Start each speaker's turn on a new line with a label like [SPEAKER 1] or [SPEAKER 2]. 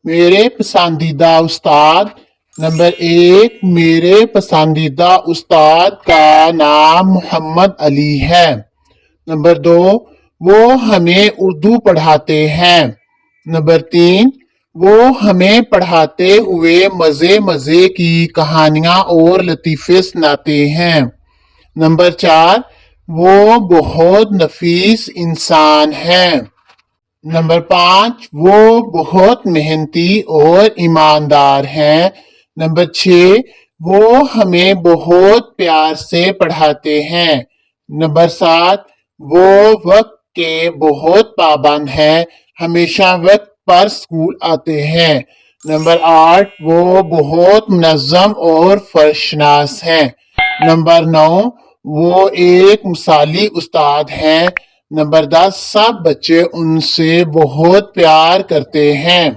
[SPEAKER 1] میرے پسندیدہ استاد۔ نمبر 1، میرے پسندیدہ استاد کا نام محمد علی ہے۔ نمبر 2، وہ ہمیں اردو پڑھاتے ہیں۔ نمبر 3، وہ ہمیں پڑھاتے ہوئے مزے مزے کی کہانیاں اور لطیفے سناتے ہیں۔ نمبر 4، وہ بہت نفیس انسان ہیں۔ نمبر 5، وہ بہت محنتی اور ایماندار ہیں۔ نمبر 6، وہ ہمیں بہت پیار سے پڑھاتے ہیں۔ نمبر 7، وہ وقت کے بہت پابند ہیں، ہمیشہ وقت پر اسکول آتے ہیں۔ نمبر 8، وہ بہت منظم اور فرشناس ہیں۔ نمبر 9، وہ ایک مثالی استاد ہیں۔ نمبر 10، سب بچے ان سے بہت پیار کرتے ہیں۔